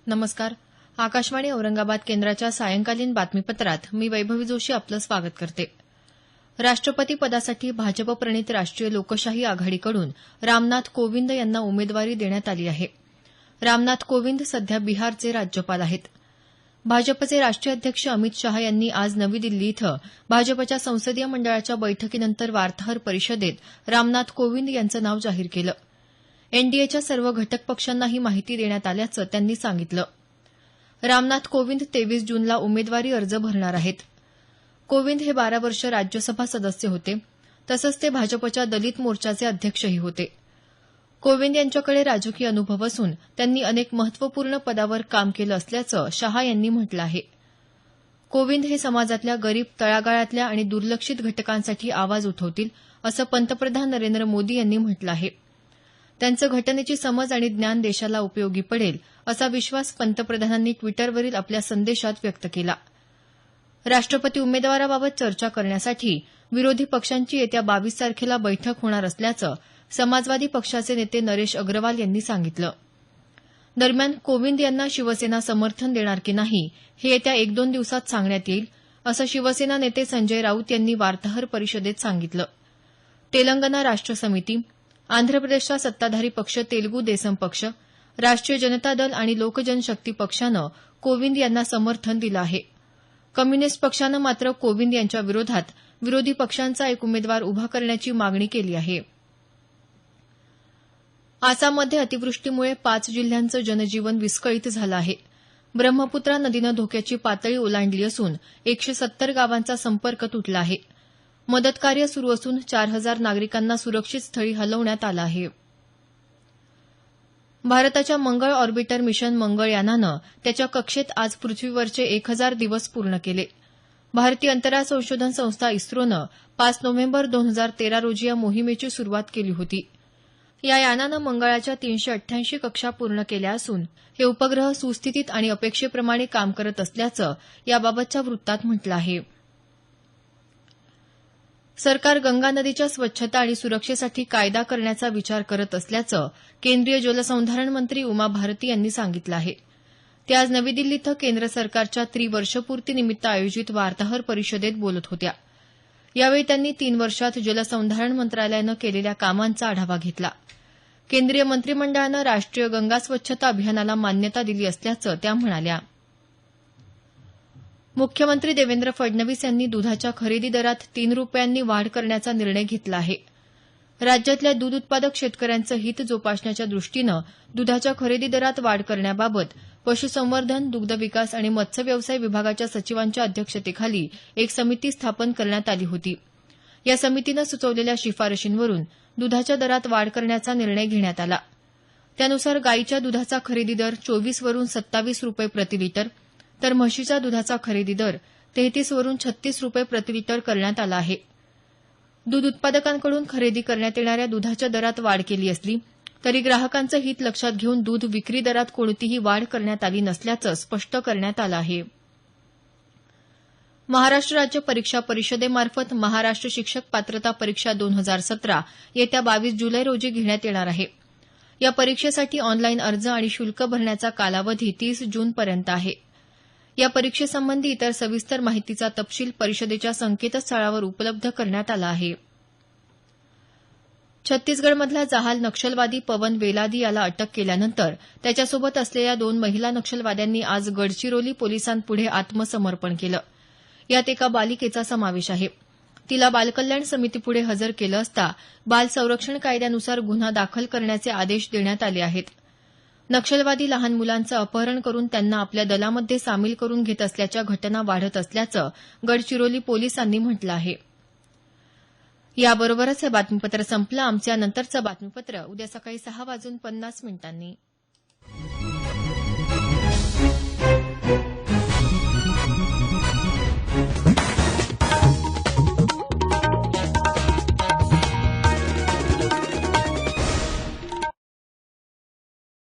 नमस्कार. आकाशवाणी औरंगाबाद केंद्राच्या सायंकालीन बातमीपत्रात मी वैभवी जोशी आपलं स्वागत करते. राष्ट्रपती पदासाठी भाजपप्रणीत राष्ट्रीय लोकशाही आघाडीकडून रामनाथ कोविंद यांना उमेदवारी देण्यात आली आहे. रामनाथ कोविंद सध्या बिहारचे राज्यपाल आहेत. भाजपचे राष्ट्रीय अध्यक्ष अमित शहा यांनी आज नवी दिल्ली इथं भाजपच्या संसदीय मंडळाच्या बैठकीनंतर वार्ताहर परिषदेत रामनाथ कोविंद यांचं नाव जाहीर केलं. एनडीएच्या सर्व घटक पक्षांना ही माहिती देण्यात आल्याचं त्यांनी सांगितलं. रामनाथ कोविंद 23 जूनला उमेदवारी अर्ज भरणार आहेत. कोविंद हे 12 वर्ष राज्यसभा सदस्य होते. तसंच ते भाजपच्या दलित मोर्चाचे अध्यक्षही होते. कोविंद यांच्याकडे राजकीय अनुभव असून त्यांनी अनेक महत्त्वपूर्ण पदावर काम केलं असल्याचं शहा यांनी म्हटलं आहे. कोविंद हे समाजातल्या गरीब, तळागाळातल्या आणि दुर्लक्षित घटकांसाठी आवाज उठवतील असं पंतप्रधान नरेंद्र मोदी यांनी म्हटलं आहे. त्यांचं घटनेची समज आणि ज्ञान देशाला उपयोगी पडेल असा विश्वास पंतप्रधानांनी ट्विटरवरील आपल्या संदेशात व्यक्त केला. राष्ट्रपती उमेदवाराबाबत चर्चा करण्यासाठी विरोधी पक्षांची येत्या 22 तारखेला बैठक होणार असल्याचं समाजवादी पक्षाचे नेते नरेश अग्रवाल यांनी सांगितलं. दरम्यान कोविंद यांना शिवसेना समर्थन देणार की नाही हे येत्या 1-2 दिवसात सांगण्यात येईल असं शिवसेना नेते संजय राऊत यांनी वार्ताहर परिषदेत सांगितलं. तेलंगणा राष्ट्र समिती, आंध्र प्रदेशचा सत्ताधारी पक्ष तेलगू देसम पक्ष, राष्ट्रीय जनता दल आणि लोक जनशक्ती पक्षानं कोविंद यांना समर्थन दिलं आहे. कम्युनिस्ट पक्षानं मात्र कोविंद यांच्या विरोधात विरोधी पक्षांचा एक उमेदवार उभा करण्याची मागणी केली आहे. आसाममध्ये अतिवृष्टीमुळे 5 जिल्ह्यांचं जनजीवन विस्कळीत झालं आहे. ब्रह्मपुत्रा नदीनं धोक्याची पातळी ओलांडली असून 170 गावांचा संपर्क तुटला आहे. मदत कार्य सुरू असून 4000 नागरिकांना सुरक्षित स्थळी हलवण्यात आलं आहे. भारताच्या मंगळ ऑर्बिटर मिशन मंगळ यानानं त्याच्या कक्षेत आज पृथ्वीवरचे 1000 दिवस पूर्ण केले. भारतीय अंतराळ संशोधन संस्था इस्रोनं 5 नोव्हेंबर 2013 रोजी या मोहिमेची सुरुवात केली होती. या यानानं मंगळाच्या 388 कक्षा पूर्ण केल्या असून हे उपग्रह सुस्थितीत आणि अपेक्षेप्रमाणे काम करत असल्याचं याबाबतच्या वृत्तात म्हटलं आहे. सरकार गंगा नदीच्या स्वच्छता आणि सुरक्षेसाठी कायदा करण्याचा विचार करत असल्याचं केंद्रीय जलसंधारण मंत्री उमा भारती यांनी सांगितलं आहे. ते आज नवी दिल्ली इथं केंद्र सरकारच्या त्रिवर्षपूर्तीनिमित्त आयोजित वार्ताहर परिषदेत बोलत होत्या. यावेळी त्यांनी 3 वर्षात जलसंधारण मंत्रालयानं केलेल्या कामांचा आढावा घेतला. केंद्रीय मंत्रिमंडळानं राष्ट्रीय गंगा स्वच्छता अभियानाला मान्यता दिली असल्याचं त्या म्हणाल्या. मुख्यमंत्री देवेंद्र फडणवीस यांनी दुधाच्या खरेदी दरात 3 रुपयांनी वाढ करण्याचा निर्णय घेतला आहे. राज्यातल्या दूध उत्पादक शेतकऱ्यांचं हित जोपासण्याच्या दृष्टीनं दुधाच्या खरेदी दरात वाढ करण्याबाबत पशुसंवर्धन, दुग्धविकास आणि मत्स्य व्यवसाय विभागाच्या सचिवांच्या अध्यक्षतेखाली एक समिती स्थापन करण्यात आली होती. या समितीनं सुचवलेल्या शिफारशींवरून दुधाच्या दरात वाढ करण्याचा निर्णय घेण्यात आला. त्यानुसार गाईच्या दुधाचा खरेदी दर 24 वरून 27 रुपये प्रतिलिटर तर म्हशीच्या दुधाचा खरेदी दर 33 वरून 36 रुपये प्रतिलिटर करण्यात आला आहे. दूध उत्पादकांकडून खरेदी करण्यात येणाऱ्या दुधाच्या दरात वाढ केली असली तरी ग्राहकांचं हित लक्षात घेऊन दूध विक्री दरात कोणतीही वाढ करण्यात आली नसल्याचं स्पष्ट करण्यात आलं आहे. महाराष्ट्र राज्य परीक्षा परिषदेमार्फत महाराष्ट्र शिक्षक पात्रता परीक्षा 2017 येत्या 22 जुलै रोजी घेण्यात येणार आहे. या परीक्षेसाठी ऑनलाईन अर्ज आणि शुल्क भरण्याचा कालावधी 30 जूनपर्यंत आहे. या परीक्षेसंबंधी इतर सविस्तर माहितीचा तपशील परिषदेच्या संकेतस्थळावर उपलब्ध करण्यात आला आहे. छत्तीसगडमधला जहाल नक्षलवादी पवन वेलादी याला अटक केल्यानंतर त्याच्यासोबत असलेल्या 2 महिला नक्षलवाद्यांनी आज गडचिरोली पोलिसांपुढे आत्मसमर्पण केलं. यात एका बालिकेचा समावेश आहे. तिला बालकल्याण समितीपुढे हजर केलं असता बाल संरक्षण कायद्यानुसार गुन्हा दाखल करण्याचे आदेश देण्यात आले आहेत. नक्षलवादी लहान मुलांचं अपहरण करून त्यांना आपल्या दलामध्ये सामील करून घेत असल्याच्या घटना वाढत असल्याचं गडचिरोली पोलिसांनी म्हटलं आहे. याबरोबरच हे बातमीपत्र संपलं. आमचं यानंतरचं बातमीपत्र उद्या सकाळी 6:50 वाजून